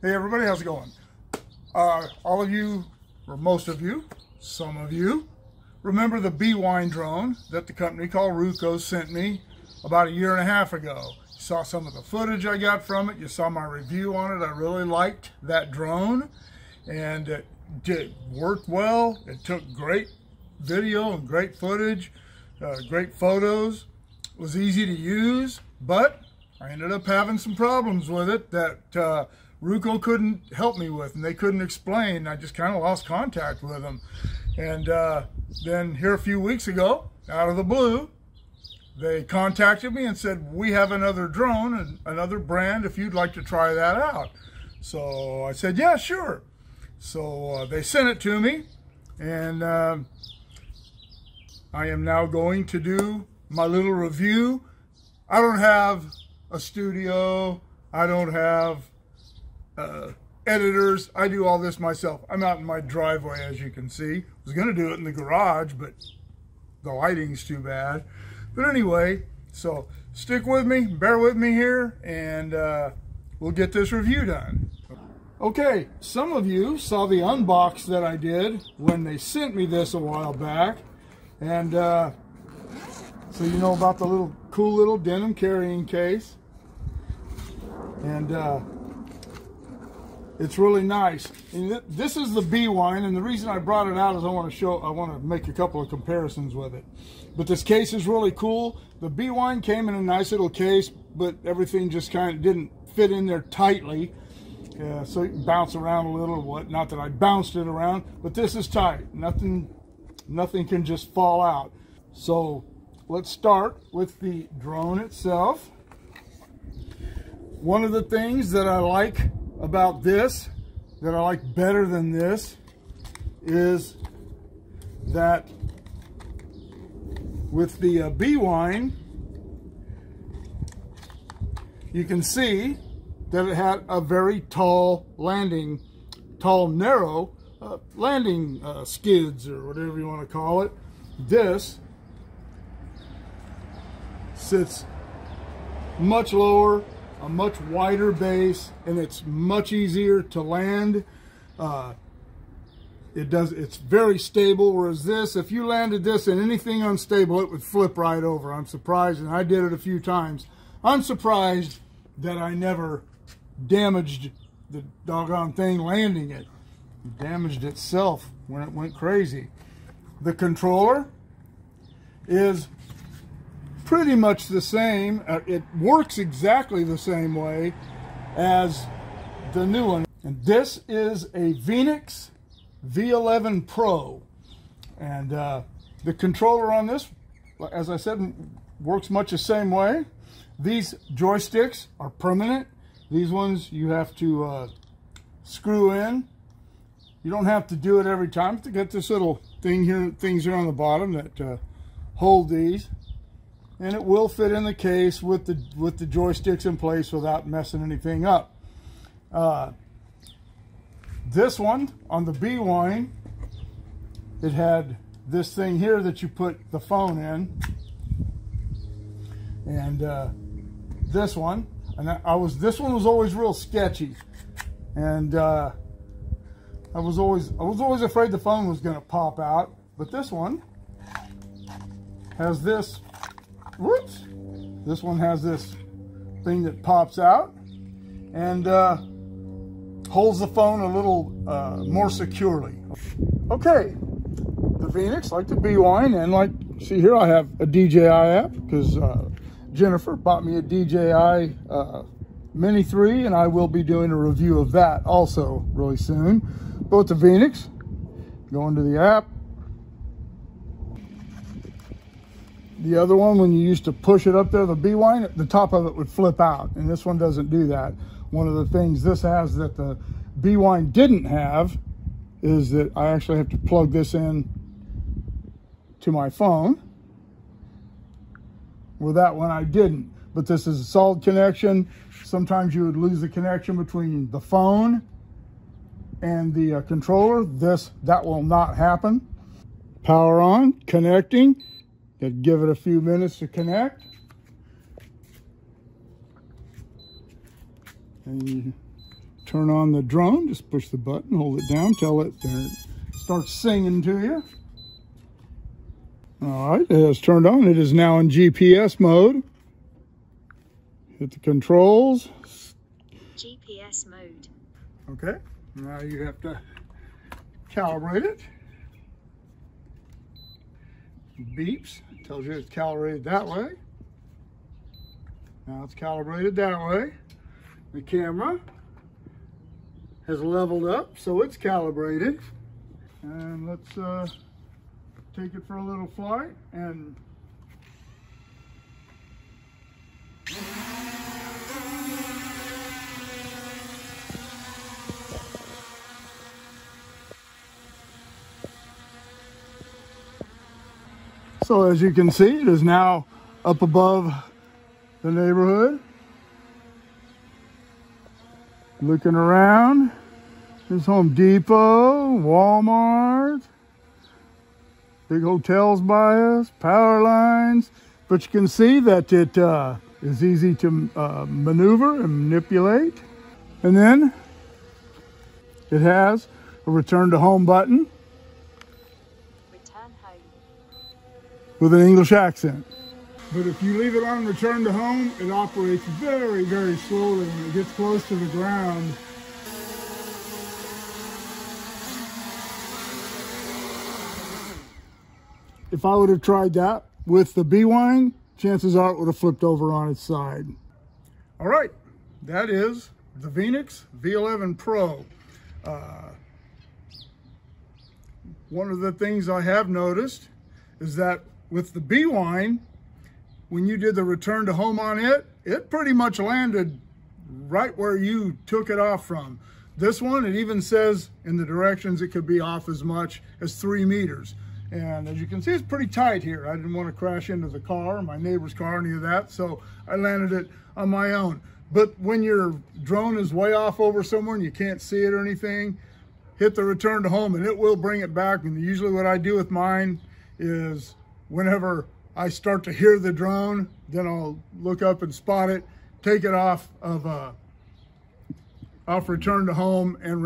Hey everybody, how's it going? All of you, or most of you, some of you, remember the Bwine drone that the company called RUKO sent me about 1.5 years ago. You saw some of the footage I got from it. You saw my review on it. I really liked that drone, and it worked well. It took great video and great footage, great photos. It was easy to use, but I ended up having some problems with it that RUKO couldn't help me with, and they couldn't explain. I just kind of lost contact with them. And then here a few weeks ago, out of the blue, they contacted me and said, we have another drone and another brand if you'd like to try that out. So I said, yeah, sure. So they sent it to me, and I am now going to do my little review. I don't have a studio. I don't have editors. I do all this myself. I'm out in my driveway, as you can see. I was going to do it in the garage, but the lighting's too bad. But anyway, so stick with me, bear with me here, and we'll get this review done. Okay, some of you saw the unbox that I did when they sent me this a while back, and so you know about the cool little denim carrying case, and it's really nice. And this is the Bwine, and the reason I brought it out is I want to make a couple of comparisons with it. But this case is really cool. The Bwine came in a nice little case, but everything just kind of didn't fit in there tightly. So you can bounce around a little or what. Not that I bounced it around, but this is tight. Nothing can just fall out. So let's start with the drone itself. One of the things that I like about this, that I like better than this, is that with the Bwine, you can see that it had a very tall narrow landing skids, or whatever you want to call it. This sits much lower, a much wider base, and it's much easier to land. It's very stable, whereas this, if you landed this in anything unstable, it would flip right over. I'm surprised, and I did it a few times. I'm surprised that I never damaged the doggone thing landing it. It damaged itself when it went crazy. The controller is pretty much the same. It works exactly the same way as the new one. And this is a Bwine V11 Pro. And the controller on this, as I said, works much the same way. These joysticks are permanent. These ones you have to screw in. You don't have to do it every time. To get this little thing here, things here on the bottom that hold these. And it will fit in the case with the joysticks in place without messing anything up. This one on the Bwine, it had this thing here that you put the phone in, and this one, and this one was always real sketchy, and I was always afraid the phone was going to pop out. But this one has this. Whoops! This one has this thing that pops out and holds the phone a little more securely. Okay, the Bwine, like the Bwine, and like, see here I have a DJI app because Jennifer bought me a DJI Mini 3, and I will be doing a review of that also really soon. Both the Bwine, go into the app. The other one, when you used to push it up there, the Bwine, the top of it would flip out, and this one doesn't do that. One of the things this has that the Bwine didn't have is that I actually have to plug this in to my phone. With that one, I didn't. But this is a solid connection. Sometimes you would lose the connection between the phone and the controller. That will not happen. Power on, connecting. Give it a few minutes to connect. And turn on the drone. Just push the button, hold it down, tell it to start singing to you. All right, it has turned on. It is now in GPS mode. Hit the controls. GPS mode. Okay, now you have to calibrate it. Beeps, tells you it's calibrated that way. Now it's calibrated that way. The camera has leveled up, so it's calibrated. And let's take it for a little flight. And so as you can see, it is now up above the neighborhood. Looking around, there's Home Depot, Walmart, big hotels by us, power lines. But you can see that it is easy to maneuver and manipulate. And then it has a return to home button. Return home. With an English accent. But if you leave it on return to home, it operates very, very slowly when it gets close to the ground. If I would have tried that with the Bwine, chances are it would have flipped over on its side. All right, that is the Venix V11 Pro. One of the things I have noticed is that with the Bwine, when you did the return to home on it, it pretty much landed right where you took it off from. This one, it even says in the directions it could be off as much as 3 meters. And as you can see, it's pretty tight here. I didn't want to crash into the car, my neighbor's car, any of that, so I landed it on my own. But when your drone is way off over somewhere and you can't see it or anything, hit the return to home and it will bring it back. And usually what I do with mine is whenever I start to hear the drone, then I'll look up and spot it, take it off return to home and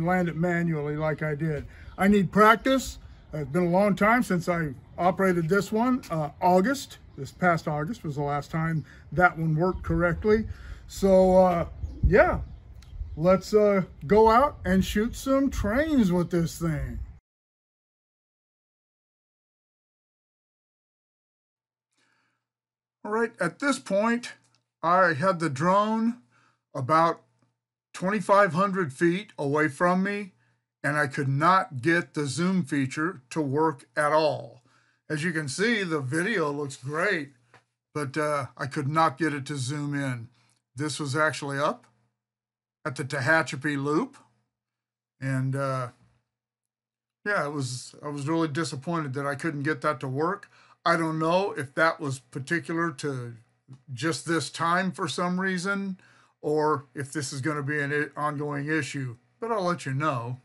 land it manually like I did. I need practice. It's been a long time since I operated this one. This past August was the last time that one worked correctly. So yeah, let's go out and shoot some trains with this thing. All right, at this point, I had the drone about 2,500 feet away from me, and I could not get the zoom feature to work at all. As you can see, the video looks great, but I could not get it to zoom in. This was actually up at the Tehachapi Loop, and yeah, I was really disappointed that I couldn't get that to work. I don't know if that was particular to just this time for some reason, or if this is going to be an ongoing issue, but I'll let you know.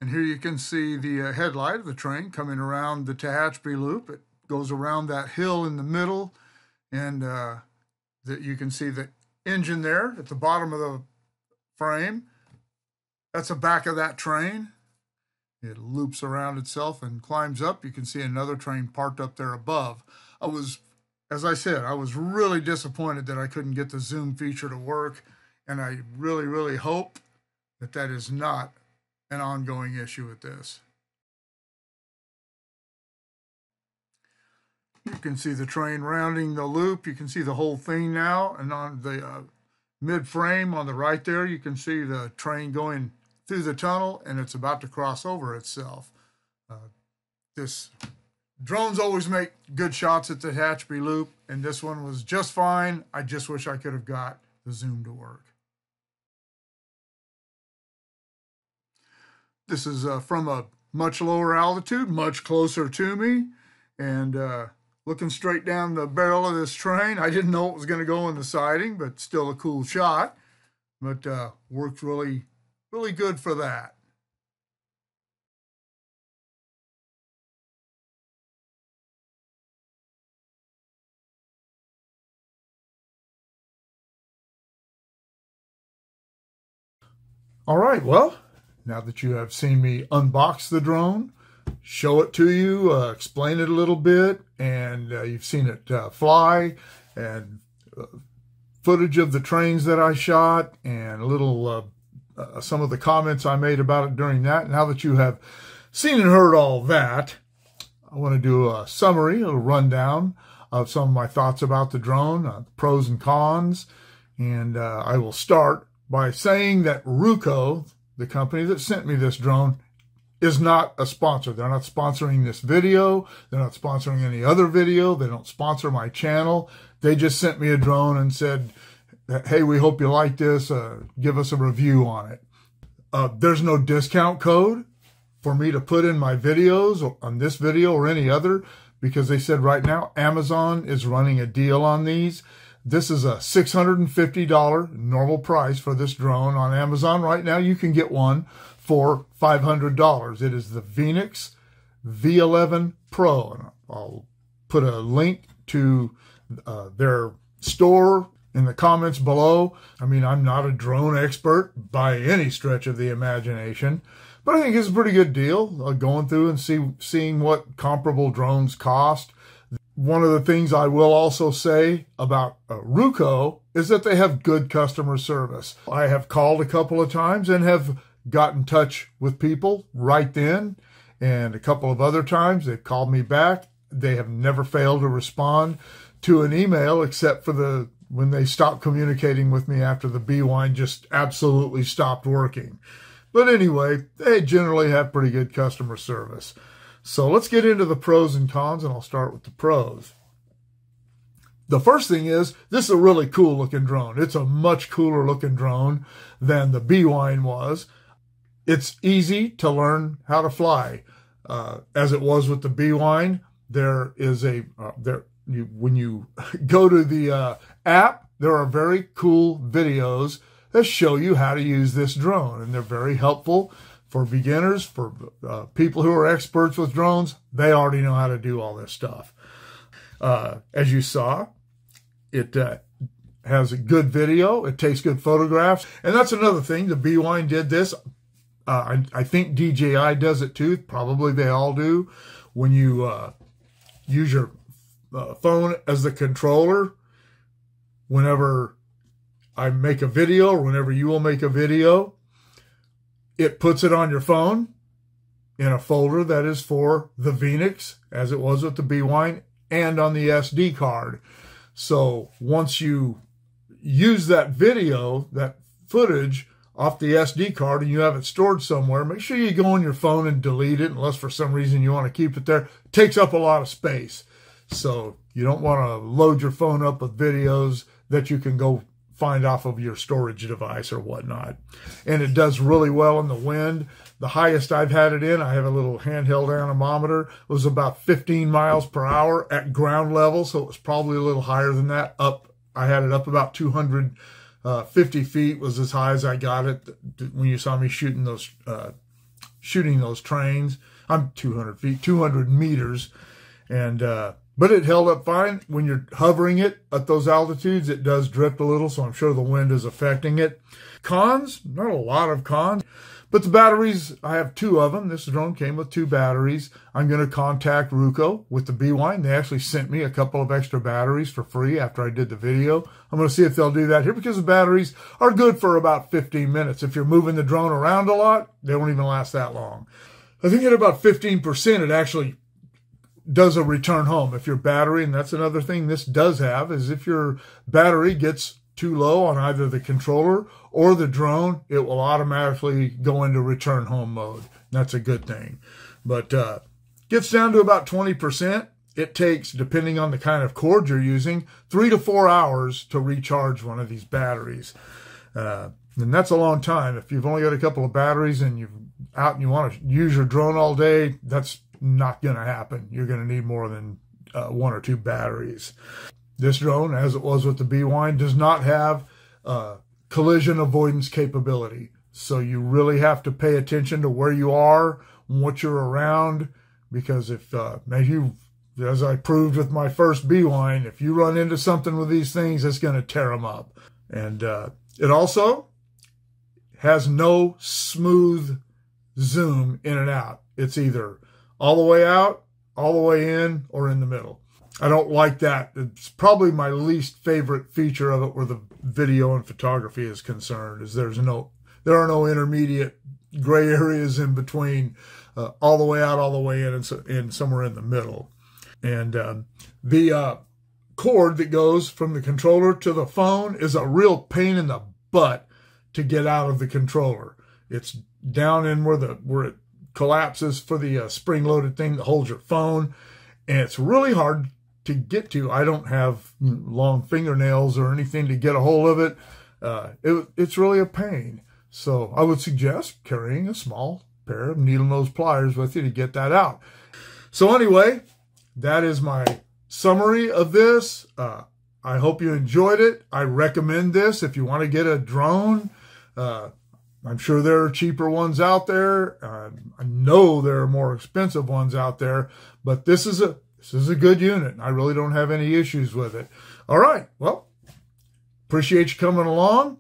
And here you can see the headlight of the train coming around the Tehachapi Loop. It goes around that hill in the middle, and that you can see the engine there at the bottom of the frame. That's the back of that train. It loops around itself and climbs up. You can see another train parked up there above. As I said, I was really disappointed that I couldn't get the zoom feature to work, and I really, really hope that that is not an ongoing issue with this. You can see the train rounding the loop. You can see the whole thing now, and on the mid-frame on the right there, you can see the train going through the tunnel, and it's about to cross over itself. This drones always make good shots at the Tehachapi Loop, and this one was just fine. I just wish I could have got the zoom to work. This is from a much lower altitude, much closer to me, and looking straight down the barrel of this train. I didn't know it was going to go in the siding, but still a cool shot. But worked really Really good for that. All right, well, now that you have seen me unbox the drone, show it to you, explain it a little bit, and you've seen it fly, and footage of the trains that I shot, and a little some of the comments I made about it during that. Now that you have seen and heard all that, I want to do a summary, a little rundown of some of my thoughts about the drone, pros and cons, and I will start by saying that RUKO, the company that sent me this drone, is not a sponsor. They're not sponsoring this video. They're not sponsoring any other video. They don't sponsor my channel. They just sent me a drone and said, hey, we hope you like this. Give us a review on it. There's no discount code for me to put in my videos or on this video or any other, because they said right now Amazon is running a deal on these. This is a $650 normal price for this drone on Amazon. Right now you can get one for $500. It is the Bwine V11 Pro. And I'll put a link to their store in the comments below. I mean, I'm not a drone expert by any stretch of the imagination, but I think it's a pretty good deal, going through and seeing what comparable drones cost. One of the things I will also say about RUKO is that they have good customer service. I have called a couple of times and have got in touch with people right then, and a couple of other times they've called me back. They have never failed to respond to an email, except for when they stopped communicating with me after the Bwine just absolutely stopped working. But anyway, they generally have pretty good customer service. So let's get into the pros and cons, and I'll start with the pros. The first thing is, this is a really cool looking drone. It's a much cooler looking drone than the Bwine was. It's easy to learn how to fly. As it was with the Bwine, there is when you go to the app, there are very cool videos that show you how to use this drone, and they're very helpful for beginners, for people who are experts with drones. They already know how to do all this stuff. As you saw, it has a good video. It takes good photographs. And that's another thing. The Bwine did this. I think DJI does it too. Probably they all do. When you use your phone as the controller, whenever I make a video, or whenever you will make a video, it puts it on your phone in a folder that is for the Bwine, as it was with the Bwine, and on the SD card. So once you use that video, that footage off the SD card, and you have it stored somewhere, make sure you go on your phone and delete it, unless for some reason you want to keep it there. It takes up a lot of space. So you don't want to load your phone up with videos that you can go find off of your storage device or whatnot. And it does really well in the wind. The highest I've had it in, I have a little handheld anemometer, was about 15 miles per hour at ground level, so it was probably a little higher than that. I had it up about 250 feet was as high as I got it when you saw me shooting those trains. I'm 200 feet, 200 meters, and but it held up fine. When you're hovering it at those altitudes, it does drift a little, so I'm sure the wind is affecting it. Cons, not a lot of cons, but the batteries, I have 2 of them. This drone came with 2 batteries. I'm going to contact RUKO with the Bwine. They actually sent me a couple of extra batteries for free after I did the video. I'm going to see if they'll do that here, because the batteries are good for about 15 minutes. If you're moving the drone around a lot, they won't even last that long. I think at about 15%, it actually does a return home. If your battery, and that's another thing this does have, is if your battery gets too low on either the controller or the drone, it will automatically go into return home mode. That's a good thing. But gets down to about 20%. It takes, depending on the kind of cord you're using, 3 to 4 hours to recharge one of these batteries. And that's a long time. If you've only got a couple of batteries and you're out and you want to use your drone all day, that's not going to happen. You're going to need more than 1 or 2 batteries. This drone, as it was with the Bwine, does not have collision avoidance capability. So you really have to pay attention to where you are and what you're around, because if as I proved with my first Bwine, if you run into something with these things, it's going to tear them up. And it also has no smooth zoom in and out. It's either all the way out, all the way in, or in the middle. I don't like that. It's probably my least favorite feature of it where the video and photography is concerned, is there are no intermediate gray areas in between, all the way out, all the way in, and somewhere in the middle. And the cord that goes from the controller to the phone is a real pain in the butt to get out of the controller. It's down in where it collapses for the spring-loaded thing that holds your phone, and it's really hard to get to. I don't have long fingernails or anything to get a hold of it. It's really a pain. So I would suggest carrying a small pair of needle nose pliers with you to get that out. So anyway, that is my summary of this. I hope you enjoyed it. I recommend this if you want to get a drone. I'm sure there are cheaper ones out there. I know there are more expensive ones out there, but this is a good unit. I really don't have any issues with it. All right. Well, appreciate you coming along.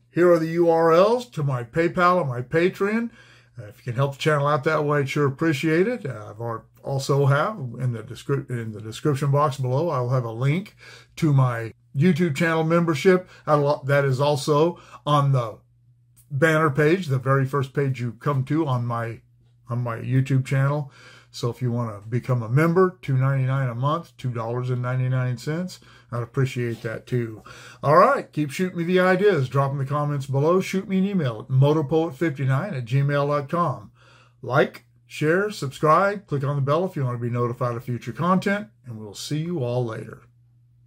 Here are the URLs to my PayPal and my Patreon. If you can help the channel out that way, I'd sure appreciate it. I've also have in the description box below, I'll have a link to my YouTube channel membership. That is also on the banner page, the very first page you come to on my YouTube channel. So if you want to become a member, $2.99 a month, $2.99. I'd appreciate that too. All right, keep shooting me the ideas. Drop in the comments below. Shoot me an email at motopoet59@gmail.com. Like, share, subscribe, click on the bell if you want to be notified of future content, and we'll see you all later.